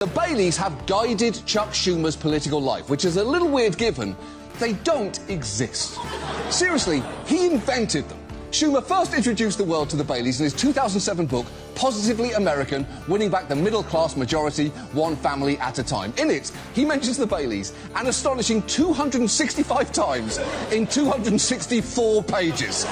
The Baileys have guided Chuck Schumer's political life, which is a little weird given they don't exist. Seriously, he invented them. Schumer first introduced the world to the Baileys in his 2007 book, Positively American, Winning Back the Middle-Class Majority, One Family at a Time. In it, he mentions the Baileys an astonishing 265 times in 264 pages.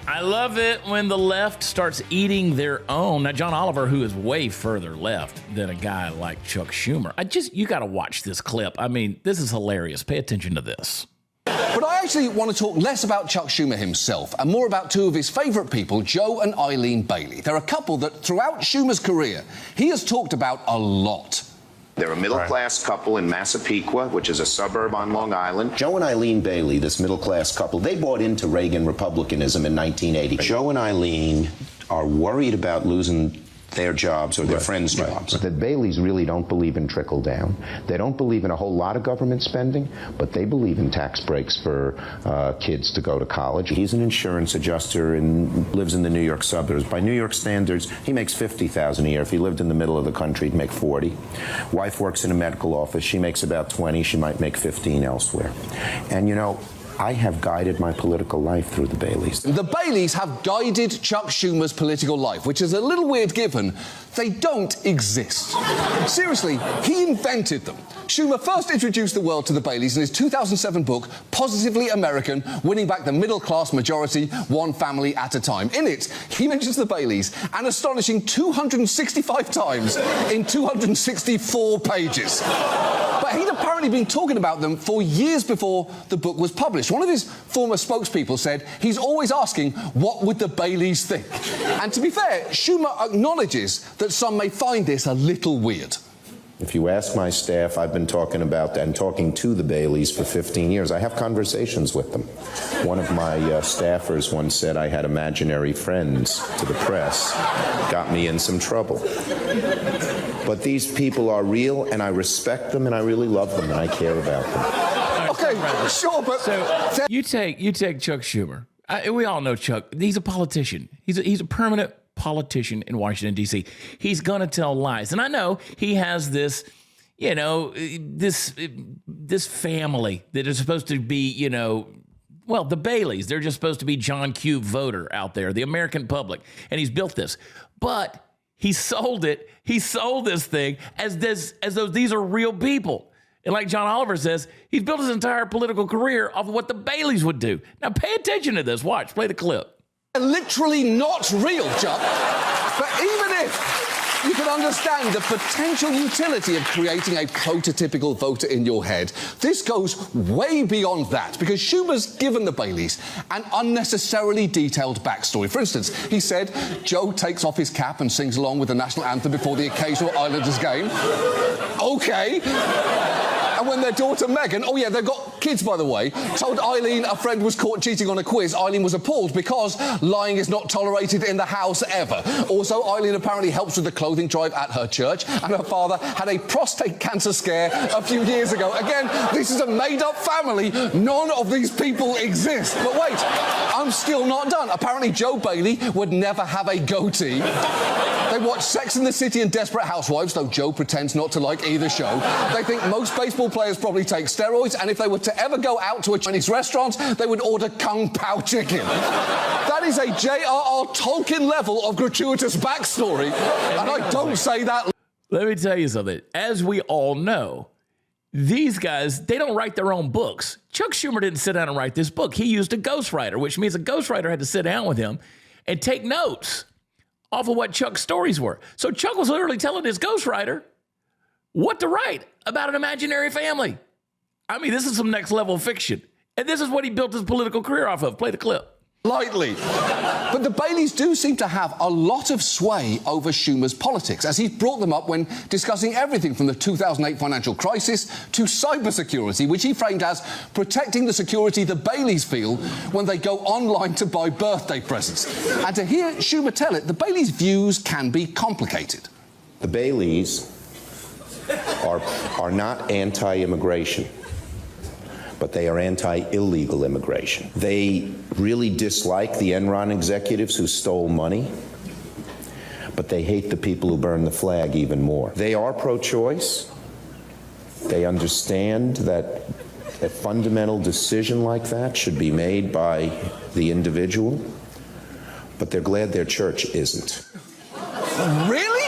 I love it when the left starts eating their own. Now, John Oliver, who is way further left than a guy like Chuck Schumer, you got to watch this clip. I mean, this is hilarious. Pay attention to this. But I actually want to talk less about Chuck Schumer himself and more about two of his favourite people, Joe and Eileen Bailey. They're a couple that throughout Schumer's career, he has talked about a lot. They're a middle-class couple in Massapequa, which is a suburb on Long Island. Joe and Eileen Bailey, this middle-class couple, they bought into Reagan Republicanism in 1980. Joe and Eileen are worried about losing their jobs or their friends' jobs. The Baileys really don't believe in trickle-down. They don't believe in a whole lot of government spending, but they believe in tax breaks for kids to go to college. He's an insurance adjuster and lives in the New York suburbs. By New York standards, he makes $50,000 a year. If he lived in the middle of the country, he'd make 40. Wife works in a medical office. She makes about 20. She might make 15 elsewhere. And, you know, I have guided my political life through the Baileys. The Baileys have guided Chuck Schumer's political life, which is a little weird given they don't exist. Seriously, he invented them. Schumer first introduced the world to the Baileys in his 2007 book, Positively American, Winning Back the Middle-Class Majority, One Family at a Time. In it, he mentions the Baileys an astonishing 265 times in 264 pages. But he'd apparently been talking about them for years before the book was published. One of his former spokespeople said he's always asking, what would the Baileys think? And to be fair, Schumer acknowledges that some may find this a little weird. If you ask my staff, I've been talking about and talking to the Baileys for 15 years. I have conversations with them. One of my staffers once said I had imaginary friends to the press. Got me in some trouble. But these people are real, and I respect them, and I really love them, and I care about them. Okay, sure, but... So, you take Chuck Schumer. We all know Chuck. He's a politician. He's a permanent politician in Washington, D.C. He's going to tell lies. And I know he has this, you know, this family that is supposed to be, you know, well, the Baileys. They're just supposed to be John Q. voter out there, the American public. And he's built this. But he sold it. He sold this thing as though these are real people. And like John Oliver says, he's built his entire political career off of what the Baileys would do. Now, pay attention to this. Watch. Play the clip. Literally not real, Chuck. But even if you can understand the potential utility of creating a prototypical voter in your head, this goes way beyond that, because Schumer's given the Baileys an unnecessarily detailed backstory. For instance, he said Joe takes off his cap and sings along with the national anthem before the occasional Islanders game. Okay. And when their daughter Megan, oh yeah, they've got kids by the way, told Eileen a friend was caught cheating on a quiz, Eileen was appalled because lying is not tolerated in the house ever. Also, Eileen apparently helps with the clothing drive at her church, and her father had a prostate cancer scare a few years ago. Again, this is a made-up family. None of these people exist. But wait, I'm still not done. Apparently Joe Bailey would never have a goatee. They watch Sex and the City and Desperate Housewives, though Joe pretends not to like either show. They think most baseball players probably take steroids, and if they were to ever go out to a Chinese restaurant, they would order Kung Pao chicken. That is a J.R.R. Tolkien level of gratuitous backstory, and I don't say that. Let me tell you something. As we all know, these guys, they don't write their own books. Chuck Schumer didn't sit down and write this book. He used a ghostwriter, which means a ghostwriter had to sit down with him and take notes off of what Chuck's stories were. So Chuck was literally telling his ghostwriter what to write about an imaginary family. I mean, this is some next level fiction. And this is what he built his political career off of. Play the clip. Lightly. But the Baileys do seem to have a lot of sway over Schumer's politics, as he's brought them up when discussing everything from the 2008 financial crisis to cybersecurity, which he framed as protecting the security the Baileys feel when they go online to buy birthday presents. And to hear Schumer tell it, the Baileys' views can be complicated. The Baileys are not anti-immigration, but they are anti-illegal immigration. They really dislike the Enron executives who stole money, but they hate the people who burn the flag even more. They are pro-choice. They understand that a fundamental decision like that should be made by the individual, but they're glad their church isn't. Really?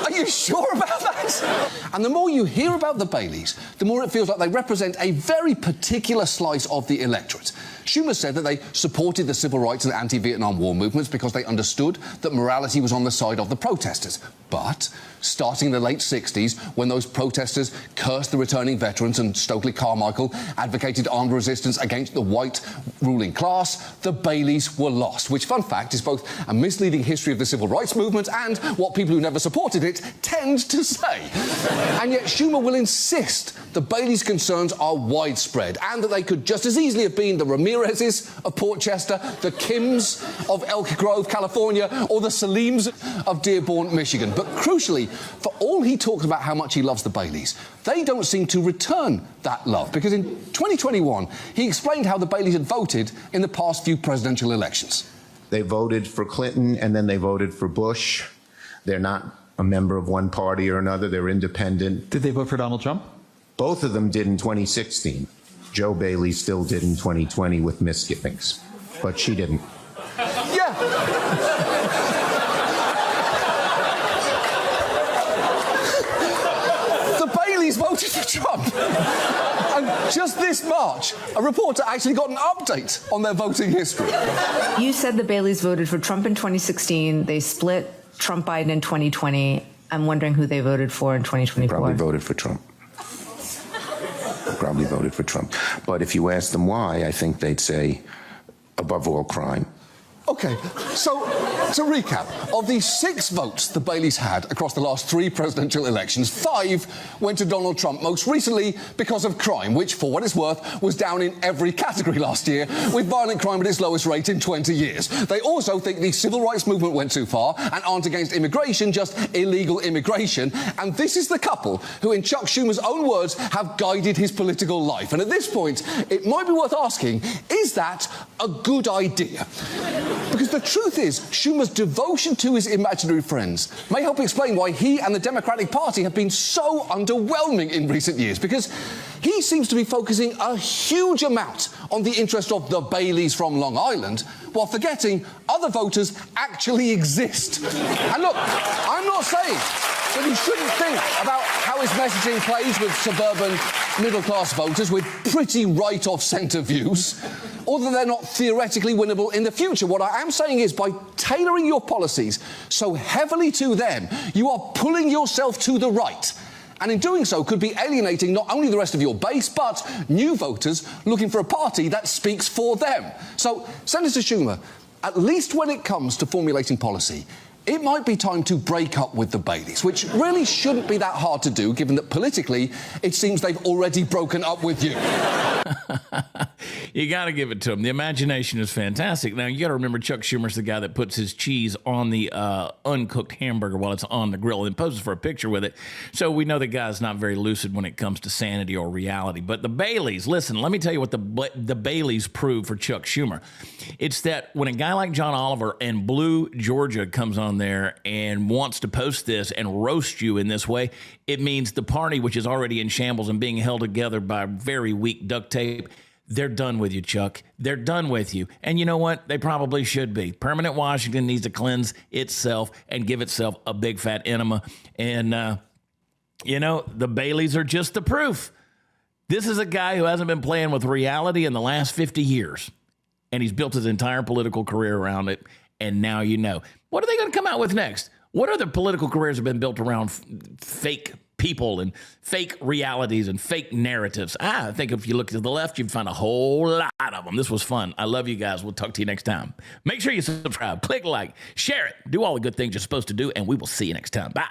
Are you sure about that? And the more you hear about the Baileys, the more it feels like they represent a very particular slice of the electorate. Schumer said that they supported the civil rights and anti-Vietnam War movements because they understood that morality was on the side of the protesters. But starting in the late 60s, when those protesters cursed the returning veterans and Stokely Carmichael advocated armed resistance against the white ruling class, the Baileys were lost, which, fun fact, is both a misleading history of the civil rights movement and what people who never supported it tend to say. And yet Schumer will insist the Baileys' concerns are widespread and that they could just as easily have been the Ramirez's of Portchester, the Kims of Elk Grove, California, or the Saleems of Dearborn, Michigan. But crucially, for all he talks about how much he loves the Baileys, they don't seem to return that love, because in 2021, he explained how the Baileys had voted in the past few presidential elections. They voted for Clinton and then they voted for Bush. They're not a member of one party or another. They're independent. Did they vote for Donald Trump? Both of them did in 2016. Joe Bailey still did in 2020 with misgivings, but she didn't. Yeah. The Baileys voted for Trump. And just this March, a reporter actually got an update on their voting history. You said the Baileys voted for Trump in 2016. They split Trump-Biden in 2020. I'm wondering who they voted for in 2024. Probably voted for Trump. Probably voted for Trump. But if you ask them why, I think they'd say, above all, crime. OK, so to recap, of the 6 votes the Baileys had across the last 3 presidential elections, 5 went to Donald Trump, most recently because of crime, which, for what it's worth, was down in every category last year, with violent crime at its lowest rate in 20 years. They also think the civil rights movement went too far and aren't against immigration, just illegal immigration. And this is the couple who, in Chuck Schumer's own words, have guided his political life. And at this point, it might be worth asking, is that a good idea? Because the truth is, Schumer's devotion to his imaginary friends may help explain why he and the Democratic Party have been so underwhelming in recent years, because he seems to be focusing a huge amount on the interest of the Baileys from Long Island, while forgetting other voters actually exist. And look, I'm not saying that he shouldn't think about how his messaging plays with suburban middle-class voters with pretty right-of-centre views, or that they're not theoretically winnable in the future. What I am saying is, by tailoring your policies so heavily to them, you are pulling yourself to the right. And in doing so, could be alienating not only the rest of your base, but new voters looking for a party that speaks for them. So, Senator Schumer, at least when it comes to formulating policy, it might be time to break up with the Baileys, which really shouldn't be that hard to do, given that politically it seems they've already broken up with you. You got to give it to him. The imagination is fantastic. Now, you got to remember Chuck Schumer's the guy that puts his cheese on the uncooked hamburger while it's on the grill and poses for a picture with it. So we know the guy's not very lucid when it comes to sanity or reality. But the Baileys, listen, let me tell you what the Baileys prove for Chuck Schumer. It's that when a guy like John Oliver and Blue Georgia comes on there and wants to post this and roast you in this way, it means the party, which is already in shambles and being held together by very weak duct tape, they're done with you, Chuck. They're done with you. And you know what? They probably should be. Permanent Washington needs to cleanse itself and give itself a big fat enema. And, you know, the Baileys are just the proof. This is a guy who hasn't been playing with reality in the last 50 years. And he's built his entire political career around it. And now you know. What are they going to come out with next? What other political careers have been built around fake people and fake realities and fake narratives? I think if you look to the left, you'd find a whole lot of them. This was fun. I love you guys. We'll talk to you next time. Make sure you subscribe, click like, share it, do all the good things you're supposed to do, and we will see you next time. Bye.